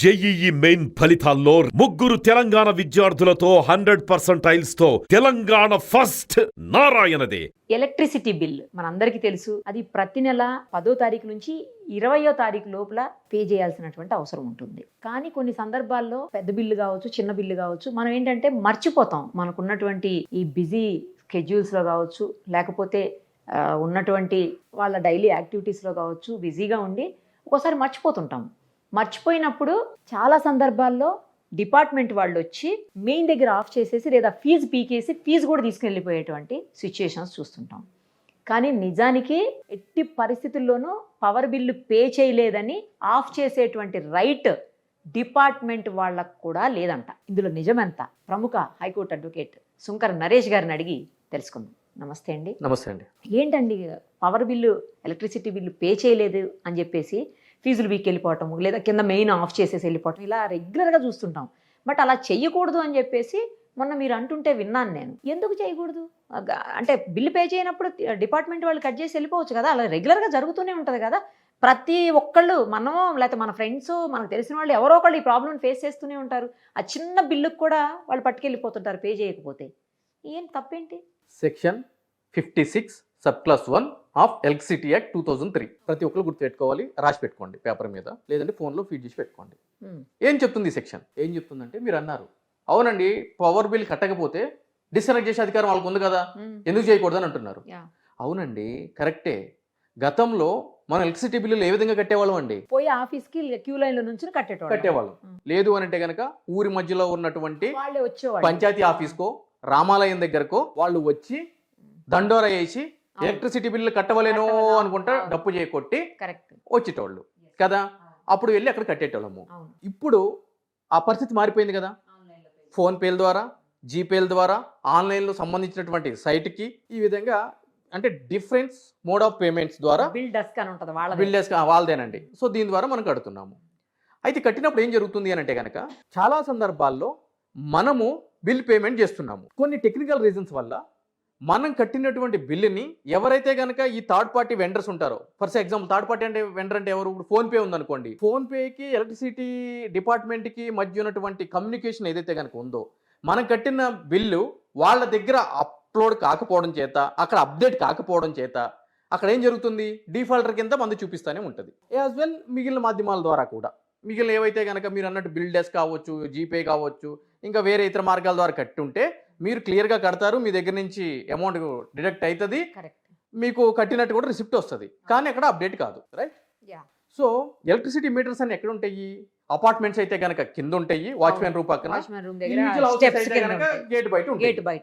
JEE main ఫలితాల్లో ముగ్గురు తెలంగాణ విద్యార్థులతో 100% తో తెలంగాణ ఫస్ట్ నారాయణదే. ఎలక్ట్రిసిటీ బిల్ మనందరికీ తెలుసు, అది ప్రతి నెల 10వ తారీఖు నుంచి 20వ తారీఖు లోపల పే చేయాల్సినటువంటి అవసరం ఉంటుంది. కానీ కొన్ని సందర్భాల్లో పెద్ద బిల్లు కావచ్చు, చిన్న బిల్లు కావచ్చు, మనం ఏంటంటే మర్చిపోతాం. మనకున్నటువంటి ఈ బిజీ స్కెడ్యూల్స్లో కావచ్చు, లేకపోతే ఉన్నటువంటి వాళ్ళ డైలీ యాక్టివిటీస్లో కావచ్చు, బిజీగా ఉండి ఒక్కోసారి మర్చిపోతుంటాం. మర్చిపోయినప్పుడు చాలా సందర్భాల్లో డిపార్ట్మెంట్ వాళ్ళు వచ్చి మెయిన్ దగ్గర ఆఫ్ చేసేసి లేదా ఫీజు పీకేసి ఫీజు కూడా తీసుకెళ్ళిపోయేటువంటి సిచ్యుయేషన్స్ చూస్తుంటాం. కానీ నిజానికి ఎట్టి పరిస్థితుల్లోనూ పవర్ బిల్లు పే చేయలేదని ఆఫ్ చేసేటువంటి రైట్ డిపార్ట్మెంట్ వాళ్ళకు కూడా లేదంట. ఇందులో నిజమెంత? ప్రముఖ హైకోర్టు అడ్వకేట్ సుంకర నరేష్ గారిని అడిగి తెలుసుకుందాం. నమస్తే అండి. నమస్తే అండి. ఏంటండి power bill, electricity bill pay చేయలేదు అని చెప్పేసి ఫీజులు వీక్ వెళ్ళిపోవటము, లేదా కింద మెయిన్ ఆఫ్ చేసేసి వెళ్ళిపోవటం, ఇలా రెగ్యులర్గా చూస్తుంటాం. బట్ అలా చెయ్యకూడదు అని చెప్పేసి మొన్న మీరు అంటుంటే విన్నాను నేను. ఎందుకు చేయకూడదు? అంటే బిల్లు పే చేయనప్పుడు డిపార్ట్మెంట్ వాళ్ళు కట్ చేసి వెళ్ళిపోవచ్చు కదా. అలా రెగ్యులర్గా జరుగుతూనే ఉంటుంది కదా. ప్రతి ఒక్కళ్ళు, మనమో లేకపోతే మన ఫ్రెండ్స్, మనకు తెలిసిన వాళ్ళు ఎవరో ఒకళ్ళు ఈ ప్రాబ్లమ్ ఫేస్ చేస్తూనే ఉంటారు. ఆ చిన్న బిల్లుకు కూడా వాళ్ళు పట్టుకెళ్ళిపోతుంటారు పే చేయకపోతే. ఏం తప్పేంటి? Section 56 sub class 1 of electricity act 2003 ప్రతి ఒక్కరు గుర్తుపెట్టుకోవాలి, రాసి పెట్టుకోండి పేపర్ మీద, లేదంటే ఫోన్లో ఫీడ్ చేసి పెట్టుకోండి. ఏం చెప్తుంది ఈ సెక్షన్? ఏం చెప్తుందంటే, మీరు అన్నారు అవునండి పవర్ బిల్ కట్టకపోతే డిస్కనెక్ట్ చేసే అధికారం వాళ్ళకు ఉంది కదా, ఎందుకు చేయకూడదని అంటున్నారు. అవునండి, కరెక్టే. గతంలో మనం ఎలక్ట్రిసిటీ బిల్లులు ఏ విధంగా కట్టేవాళ్ళం అండి? పోయి ఆఫీస్కి క్యూ లైన్లో నుంచి కట్టేవాళ్ళం. లేదు అని అంటే కనుక ఊరి మధ్యలో ఉన్నటువంటి వాళ్ళే వచ్చేవాళ్ళు, పంచాయతీ ఆఫీస్కో రామాలయం దగ్గరకో వాళ్ళు వచ్చి దండోరా వేసి ఎలక్ట్రిసిటీ బిల్లు కట్టవలేను అనుకుంటా డప్పు చేయకొట్టి వచ్చేటోళ్ళు కదా. అప్పుడు వెళ్ళి అక్కడ కట్టేటోళ్ళము. ఇప్పుడు ఆ పరిస్థితి మారిపోయింది కదా. ఫోన్ పేల ద్వారా, జీపేల ద్వారా, ఆన్లైన్లో సంబంధించినటువంటి సైట్కి ఈ విధంగా, అంటే డిఫరెన్స్ మోడ్ ఆఫ్ పేమెంట్స్ ద్వారా బిల్ డెస్క్ అని ఉంటుంది, బిల్ డెస్క్ వాళ్ళదేనండి. సో దీని ద్వారా మనం కడుతున్నాము. అయితే కట్టినప్పుడు ఏం జరుగుతుంది అని అంటే కనుక, చాలా సందర్భాల్లో మనము బిల్ పేమెంట్ చేస్తున్నాము. కొన్ని టెక్నికల్ రీజన్స్ వల్ల మనం కట్టినటువంటి బిల్లుని ఎవరైతే కనుక ఈ థర్డ్ పార్టీ వెండర్స్ ఉంటారో, ఫర్ ఎగ్జాంపుల్ థర్డ్ పార్టీ అంటే వెండర్ అంటే ఎవరు? ఇప్పుడు ఫోన్పే ఉందనుకోండి, ఫోన్పేకి ఎలక్ట్రిసిటీ డిపార్ట్మెంట్కి మధ్య ఉన్నటువంటి కమ్యూనికేషన్ ఏదైతే కనుక ఉందో, మనం కట్టిన బిల్లు వాళ్ళ దగ్గర అప్లోడ్ కాకపోవడం చేత, అక్కడ అప్డేట్ కాకపోవడం చేత అక్కడ ఏం జరుగుతుంది? డిఫాల్టర్ కింద మంది చూపిస్తూనే ఉంటుంది. యాజ్ వెల్ మిగిలిన మాధ్యమాల ద్వారా కూడా, మిగిలిన ఏవైతే కనుక మీరు అన్నట్టు బిల్ డెస్క్ కావచ్చు, జీపే కావచ్చు, ఇంకా వేరే ఇతర మార్గాల ద్వారా కట్టుంటే మీరు క్లియర్గా కడతారు, మీ దగ్గర నుంచి అమౌంట్ డిడక్ట్ అవుతుంది, మీకు కట్టినట్టు కూడా రిసిప్ట్ వస్తుంది. కానీ అక్కడ అప్డేట్ కాదు, రైట్? సో ఎలక్ట్రిసిటీ మీటర్స్ అన్ని ఎక్కడ ఉంటాయి? అపార్ట్మెంట్స్ అయితే కనుక కింద ఉంటాయి, వాచ్మెన్ రూమ్ పక్కన, గేట్ బయట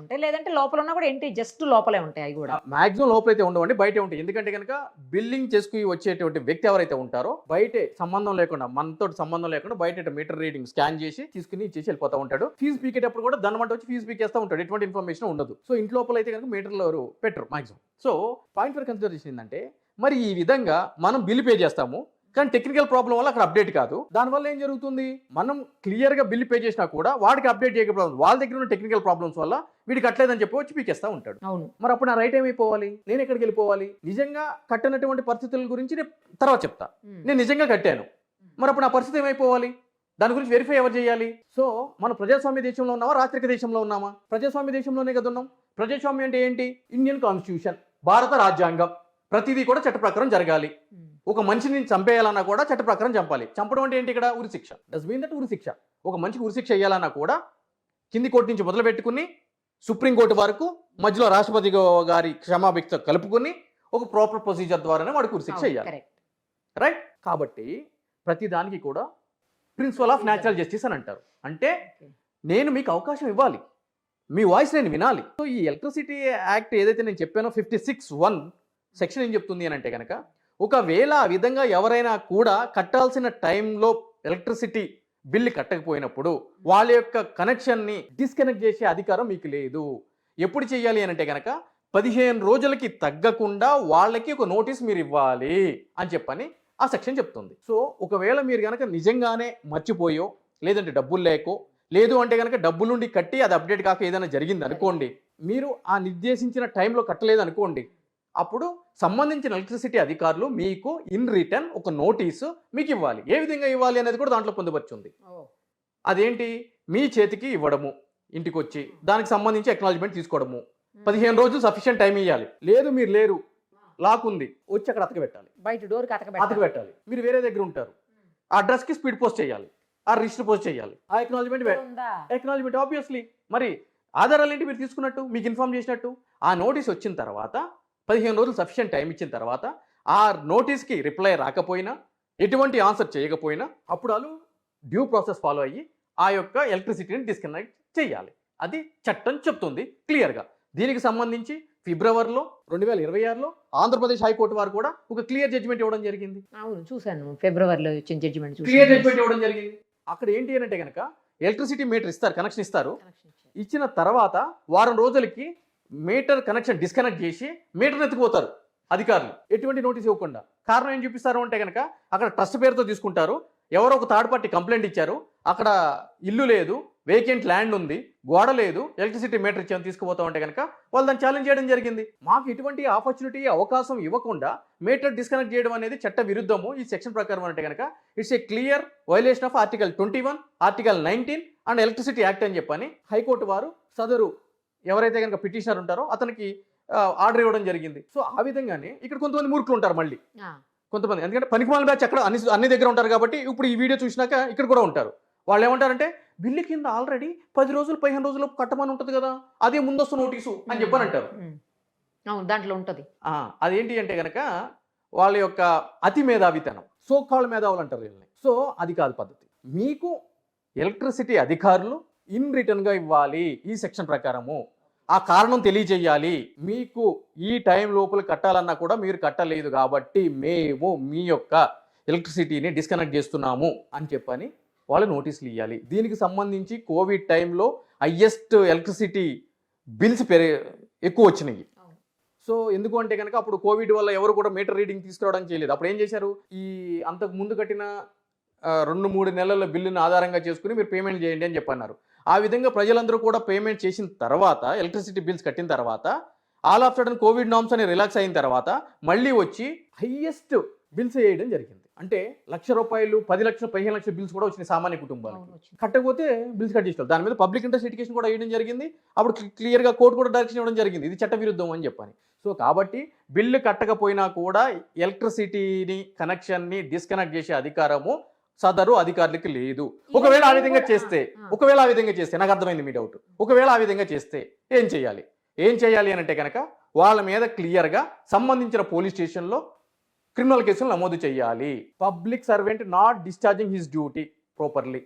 ఉంటాయి, లేదంటే లోపల ఉన్నా కూడా ఏంటి జస్ట్ లోపలే ఉంటాయి. అవి కూడా మాక్సిమం లోపలైతే ఉండవండి, బయటే ఉంటాయి. ఎందుకంటే కనుక బిల్లింగ్ చేసుకుని వచ్చేటువంటి వ్యక్తి ఎవరైతే ఉంటారో బయటే సంబంధం లేకుండా, మనతో సంబంధం లేకుండా బయట మీటర్ రీడింగ్ స్కాన్ చేసి తీసుకుని ఇచ్చేసి వెళ్ళిపోతా ఉంటాడు. ఫీజు పీకేటప్పుడు కూడా దాని వచ్చి ఫీజు పీకేస్తూ ఉంటాడు, ఎటువంటి ఇన్ఫర్మేషన్ ఉండదు. సో ఇంటి లోపల అయితే కనుక మీటర్లో పెట్టరు maximum. So point for consideration ఏంటంటే, మరి ఈ విధంగా మనం బిల్ పే చేస్తాము, కానీ టెక్నికల్ ప్రాబ్లం వల్ల అక్కడ అప్డేట్ కాదు. దానివల్ల ఏం జరుగుతుంది? మనం క్లియర్గా బిల్ పే చేసినా కూడా వాడికి అప్డేట్ చేయకపోవడం, వాళ్ళ దగ్గర ఉన్న టెక్నికల్ ప్రాబ్లమ్స్ వల్ల వీడికి కట్టలేదని చెప్పి వచ్చి పీకేస్తా ఉంటాడు. అవును. మరి అప్పుడు నా రైట్ ఏమైపోవాలి? నేను ఎక్కడికి వెళ్ళిపోవాలి? నిజంగా కట్టనటువంటి పరిస్థితుల గురించి నేను తర్వాత చెప్తా. నేను నిజంగా కట్టాను, మరి అప్పుడు నా పరిస్థితి ఏమైపోవాలి? దాని గురించి వెరిఫై ఎవరు చేయాలి? సో మనం ప్రజాస్వామ్య దేశంలో ఉన్నామా, రాచరిక దేశంలో ఉన్నామా? ప్రజాస్వామ్య దేశంలోనే కదా ఉన్నాం. ప్రజాస్వామ్యం అంటే ఏంటి? ఇండియన్ కాన్స్టిట్యూషన్, భారత రాజ్యాంగం, ప్రతిదీ కూడా చట్ట ప్రకారం జరగాలి. ఒక మనిషిని చంపేయాలన్నా కూడా చట్ట ప్రకారం చంపాలి. చంపడం అంటే ఏంటి? ఇక్కడ ఉరి శిక్ష. డస్ మీన్ దట్ ఉరి శిక్ష. ఒక మనిషికి ఉరి శిక్ష వేయాలన్నా కూడా కింది కోర్టు నుంచి మొదలు పెట్టుకుని సుప్రీంకోర్టు వరకు, మధ్యలో రాష్ట్రపతి గారి క్షమాభిక్ష కలుపుకొని ఒక ప్రాపర్ ప్రొసీజర్ ద్వారానే వాడికి ఉరి శిక్ష వేయాలి, రైట్? కాబట్టి ప్రతి దానికి కూడా ప్రిన్సిపల్ ఆఫ్ న్యాచురల్ జస్టిస్ అని అంటారు. అంటే నేను మీకు అవకాశం ఇవ్వాలి, మీ వాయిస్ నేను వినాలి. సో ఈ ఎలక్ట్రిసిటీ యాక్ట్ ఏదైతే నేను చెప్పానో 56(1) సెక్షన్ ఏం చెప్తుంది అని అంటే కనుక, ఒకవేళ ఆ విధంగా ఎవరైనా కూడా కట్టాల్సిన టైంలో ఎలక్ట్రిసిటీ బిల్లు కట్టకపోయినప్పుడు వాళ్ళ యొక్క కనెక్షన్ని డిస్కనెక్ట్ చేసే అధికారం మీకు లేదు. ఎప్పుడు చేయాలి అని అంటే కనుక 15 రోజులకి తగ్గకుండా వాళ్ళకి ఒక నోటీస్ మీరు ఇవ్వాలి అని చెప్పని ఆ సెక్షన్ చెప్తుంది. సో ఒకవేళ మీరు కనుక నిజంగానే మర్చిపోయో, లేదంటే డబ్బులు లేకో, లేదు అంటే కనుక డబ్బులుండి కట్టి అది అప్డేట్ కాక ఏదైనా జరిగింది అనుకోండి, మీరు ఆ నిర్దేశించిన టైంలో కట్టలేదు అనుకోండి, అప్పుడు సంబంధించిన ఎలక్ట్రిసిటీ అధికారులు మీకు ఇన్ రిటర్న్ ఒక నోటీసు మీకు ఇవ్వాలి. ఏ విధంగా ఇవ్వాలి అనేది కూడా దాంట్లో పొందుపరిచింది. అదేంటి, మీ చేతికి ఇవ్వడము, ఇంటికి వచ్చి దానికి సంబంధించి అక్నాలజ్మెంట్ తీసుకోవడము, 15 రోజులు సఫిషియెంట్ టైం ఇవ్వాలి. లేదు మీరు లేరు, లాక్ ఉంది, వచ్చి అక్కడ అతక పెట్టాలి, బయట డోర్ అతక పెట్టాలి. మీరు వేరే దగ్గర ఉంటారు, ఆ అడ్రస్కి స్పీడ్ పోస్ట్ చేయాలి, ఆ రిజిస్టర్ పోస్ట్ చేయాలి, ఆ అక్నాలజ్మెంట్ ఆబ్వియస్లీ. మరి ఆధారాలు ఏంటి మీరు తీసుకున్నట్టు, మీకు ఇన్ఫార్మ్ చేసినట్టు. ఆ నోటీస్ వచ్చిన తర్వాత 15 రోజులు సఫిషియెంట్ టైం ఇచ్చిన తర్వాత ఆ నోటీస్కి రిప్లై రాకపోయినా, ఎటువంటి ఆన్సర్ చేయకపోయినా, అప్పుడు వాళ్ళు డ్యూ ప్రాసెస్ ఫాలో అయ్యి ఆ యొక్క ఎలక్ట్రిసిటీని డిస్కనెక్ట్ చేయాలి. అది చట్టం చెప్తుంది క్లియర్గా. దీనికి సంబంధించి ఫిబ్రవరిలో 2026లో ఆంధ్రప్రదేశ్ హైకోర్టు వారు కూడా ఒక క్లియర్ జడ్జిమెంట్ ఇవ్వడం జరిగింది. అవును, చూశాను ఫిబ్రవరిలో వచ్చిన జడ్జిమెంట్. క్లియర్ జడ్జిమెంట్ ఇవ్వడం జరిగింది. అక్కడ ఏంటి అంటే కనుక ఎలక్ట్రిసిటీ మీటర్ ఇస్తారు, కనెక్షన్ ఇస్తారు. ఇచ్చిన తర్వాత వారం రోజులకి మీటర్ కనెక్షన్ డిస్కనెక్ట్ చేసి మీటర్ ఎత్తుకుపోతారు అధికారులు, ఎటువంటి నోటీస్ ఇవ్వకుండా. కారణం ఏం చూపిస్తారు అంటే కనుక అక్కడ ట్రస్ట్ పేరుతో తీసుకుంటారు. ఎవరో ఒక థర్డ్ పార్టీ కంప్లైంట్ ఇచ్చారు, అక్కడ ఇల్లు లేదు, వేకెంట్ ల్యాండ్ ఉంది, గోడ లేదు, ఎలక్ట్రిసిటీ మీటర్ ఇచ్చాము తీసుకుపోతాం అంటే కనుక వాళ్ళు దాన్ని ఛాలెంజ్ చేయడం జరిగింది. మాకు ఇటువంటి ఆపర్చునిటీ అవకాశం ఇవ్వకుండా మీటర్ డిస్కనెక్ట్ చేయడం అనేది చట్ట విరుద్ధము ఈ సెక్షన్ ప్రకారం అంటే కనుక it's a clear violation of article 21, article 19 and electricity act అని చెప్పని హైకోర్టు వారు సదరు ఎవరైతే కనుక పిటిషనర్ ఉంటారో అతనికి ఆర్డర్ ఇవ్వడం జరిగింది. సో ఆ విధంగానే ఇక్కడ కొంతమంది మూర్ఖులు ఉంటారు, మళ్ళీ కొంతమంది, ఎందుకంటే పనికిమాల బ్యాచ్ అక్కడ అన్ని దగ్గర ఉంటారు కాబట్టి ఇప్పుడు ఈ వీడియో చూసినాక ఇక్కడ కూడా ఉంటారు. వాళ్ళు ఏమంటారంటే బిల్లు కింద ఆల్రెడీ 10 రోజులు 15 రోజులు కట్టమని ఉంటుంది కదా, అదే ముందస్తు నోటీసు అని చెప్పని అంటారు. దాంట్లో ఉంటుంది. అదేంటి అంటే కనుక వాళ్ళ యొక్క అతి మేధావితనం, సోకాళ్ళ మేధావులు అంటారు వీళ్ళని. సో అది కాదు పద్ధతి. మీకు ఎలక్ట్రిసిటీ అధికారులు ఇన్ రిటర్న్గా ఇవ్వాలి ఈ సెక్షన్ ప్రకారము. ఆ కారణం తెలియజేయాలి. మీకు ఈ టైం లోపల కట్టాలన్నా కూడా మీరు కట్టలేదు కాబట్టి మేము మీ యొక్క ఎలక్ట్రిసిటీని డిస్కనెక్ట్ చేస్తున్నాము అని చెప్పని వాళ్ళు నోటీసులు ఇవ్వాలి. దీనికి సంబంధించి కోవిడ్ టైంలో హైయెస్ట్ ఎలక్ట్రిసిటీ బిల్స్ ఎక్కువ వచ్చినాయి. సో ఎందుకు అంటే కనుక అప్పుడు కోవిడ్ వల్ల ఎవరు కూడా మీటర్ రీడింగ్ తీసుకురావడానికి చేయలేదు. అప్పుడు ఏం చేశారు, ఈ అంతకు ముందు కట్టిన 2-3 నెలల బిల్లుని ఆధారంగా చేసుకుని మీరు పేమెంట్ చేయండి అని చెప్పన్నారు. ఆ విధంగా ప్రజలందరూ కూడా పేమెంట్ చేసిన తర్వాత, ఎలక్ట్రిసిటీ బిల్స్ కట్టిన తర్వాత, all of sudden Covid norms అని రిలాక్స్ అయిన తర్వాత మళ్ళీ వచ్చి హైయెస్ట్ బిల్స్ వేయడం జరిగింది. అంటే ₹1,00,000, 10 లక్షలు, 15 లక్షల బిల్స్ కూడా వచ్చినాయి సామాన్య కుటుంబాలకు. కట్టకపోతే బిల్స్ కట్ చేస్తారు. దాని మీద పబ్లిక్ ఇంట్రెస్ట్ లిటిగేషన్ కూడా వేయడం జరిగింది. అప్పుడు క్లియర్గా కోర్టు కూడా డైరెక్షన్ ఇవ్వడం జరిగింది, ఇది చట్ట విరుద్ధం అని చెప్పని. సో కాబట్టి బిల్లు కట్టకపోయినా కూడా ఎలక్ట్రిసిటీని కనెక్షన్ని డిస్కనెక్ట్ చేసే అధికారము సదరు అధికారులకి లేదు. ఒకవేళ ఆ విధంగా చేస్తే నాకు అర్థమైంది మీ డౌట్. ఒకవేళ ఆ విధంగా చేస్తే ఏం చేయాలి అని అంటే కనుక వాళ్ళ మీద క్లియర్గా సంబంధించిన పోలీస్ స్టేషన్లో క్రిమినల్ కేసులు నమోదు చేయాలి. Public servant not discharging his duty properly,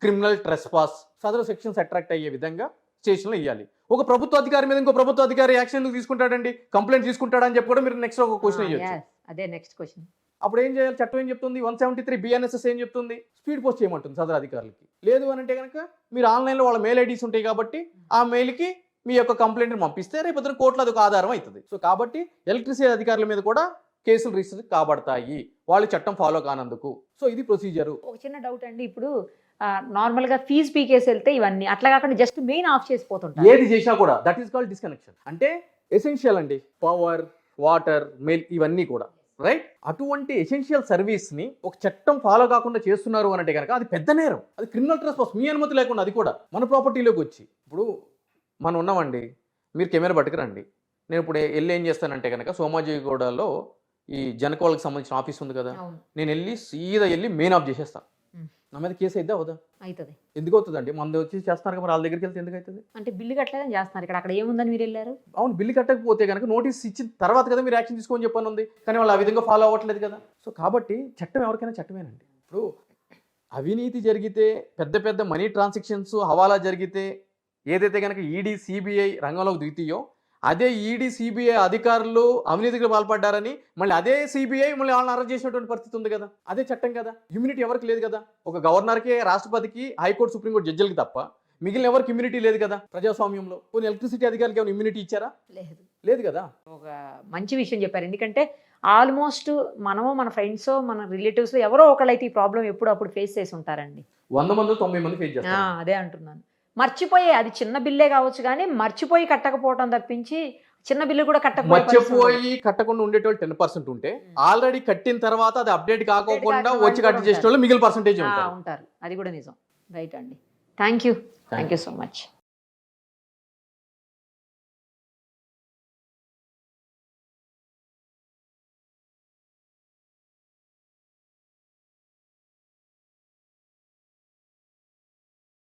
criminal trespass, సదరు సెక్షన్స్ అట్రాక్ట్ అయ్యే విధంగా స్టేషన్లో ఇవ్వాలి. ఒక ప్రభుత్వ అధికారి మీద ఇంకో ప్రభుత్వ అధికారి యాక్షన్ ఎందుకు తీసుకుంటాడండి, కంప్లైంట్ తీసుకుంటాడని చెప్పి కూడా మీరు నెక్స్ట్ ఒక క్వశ్చన్ ఇవ్వచ్చు. అదే నెక్స్ట్ క్వశ్చన్. అప్పుడు ఏం చేయాలి, చట్టం ఏం చెప్తుంది, 173 BNSS ఏం చెప్తుంది, స్పీడ్ పోస్ట్ చేయమంటుంది సదరు అధికారులకి. లేదు అని అంటే కనుక మీరు ఆన్లైన్లో వాళ్ళ మెయిల్ ఐడీస్ ఉంటాయి కాబట్టి ఆ మెయిల్కి మీ యొక్క కంప్లైంట్ని పంపిస్తే రేపు కోర్టులో అది ఒక ఆధారం అవుతుంది. సో కాబట్టి ఎలక్ట్రిసిటీ అధికారుల మీద కూడా కేసులు రిజిస్టర్ కాబడతాయి వాళ్ళు చట్టం ఫాలో కానందుకు. సో ఇది ప్రొసీజరు. ఒక చిన్న డౌట్ అండి, ఇప్పుడు నార్మల్గా ఫీజు పీకేసి వెళ్తే ఇవన్నీ అట్లా కాకుండా జస్ట్ మెయిన్ ఆఫ్ చేసిపోతుంటారు. ఏది చేసినా కూడా దట్ ఈస్ కాల్డ్ డిస్కనెక్షన్. అంటే ఎసెన్షియల్ అండి, పవర్, వాటర్, మెయిల్ ఇవన్నీ కూడా రైట్. అటువంటి ఎసెన్షియల్ సర్వీస్ని ఒక చట్టం ఫాలో కాకుండా చేస్తున్నారు అని అంటే కనుక అది పెద్ద నేరం, అది క్రిమినల్ ట్రెస్పాస్. మీ అనుమతి లేకుండా అది కూడా మన ప్రాపర్టీలోకి వచ్చి. ఇప్పుడు మనం ఉన్నామండి, మీరు కెమెరా పట్టుకురండి, నేను ఇప్పుడు వెళ్ళి ఏం చేస్తానంటే కనుక సోమాజిగూడలో ఈ జనకోళ్ళకి సంబంధించిన ఆఫీస్ ఉంది కదా, నేను సీదా వెళ్ళి మెయిన్ ఆఫ్ చేసేస్తాను. నా మీద కేసు అయితే అవుదా? అవుతుంది. ఎందుకు అవుతుంది అండి, మంది వచ్చి చేస్తున్నారు కదా, వాళ్ళ దగ్గరికి వెళ్తే ఎందుకు అవుతుంది? అంటే బిల్లు కట్టలేదని చేస్తున్నారు ఇక్కడ, అక్కడ ఏముందని మీరు వెళ్ళారు. అవును, బిల్లు కట్టకపోతే కనుక నోటీస్ ఇచ్చిన తర్వాత కదా మీరు యాక్షన్ తీసుకోని చెప్పని ఉంది, కానీ వాళ్ళు ఆ విధంగా ఫాలో అవ్వట్లేదు కదా. సో కాబట్టి చట్టం ఎవరికైనా చట్టమేనండి. ఇప్పుడు అవినీతి జరిగితే, పెద్ద పెద్ద మనీ ట్రాన్సాక్షన్స్ హవాలా జరిగితే ఏదైతే కనుక ఈడీ, సిబిఐ రంగంలోకి దిగుతాయో, అదే ఈడీ, సిబిఐ అధికారులు అవినీతికి పాల్పడ్డారని మళ్ళీ అదే సిబిఐ మళ్ళీ వాళ్ళని అరెస్ట్ చేసినటువంటి పరిస్థితి ఉంది కదా, అదే చట్టం కదా. ఇమ్యూనిటీ ఎవరికి లేదు కదా, ఒక గవర్నర్కి, రాష్ట్రపతికి, హైకోర్టు, సుప్రీంకోర్టు జడ్జిలకి తప్ప మిగిలిన ఎవరికి ఇమ్యూనిటీ లేదు కదా ప్రజాస్వామ్యంలో. కొన్ని ఎలక్ట్రిసిటీ అధికారులకి ఏమైనా ఇమ్యూనిటీ ఇచ్చారా? లేదు కదా. ఒక మంచి విషయం చెప్పారు, ఎందుకంటే ఆల్మోస్ట్ మనము, మన ఫ్రెండ్స్, మన రిలేటివ్స్ ఎవరో ఒకళ్ళైతే ఈ ప్రాబ్లం ఎప్పుడు అప్పుడు ఫేస్ చేసి ఉంటారండి. 100 మంది 90 మంది ఫేస్ చేస్తారు. అదే అంటున్నాను. మర్చిపోయే, అది చిన్న బిల్లే కావచ్చు కానీ మర్చిపోయి కట్టకపోవటం తప్పించి చిన్న బిల్లు కూడా కట్టకపోయే పరిస్థితి ఉండదు. మర్చిపోయి కట్టకుండా ఉండేటోళ్ళు 10% ఉంటే ఆల్రెడీ కట్టిన తర్వాత అది అప్డేట్ కాకోకుండా కాకుండా వచ్చి కట్టి వాళ్ళు చేసేటోళ్ళు మిగిలిన పర్సెంటేజ్ ఆ, ఉంటారు. ఉంటారు. అది కూడా నిజం. రైట్ అండి. Thank you so much.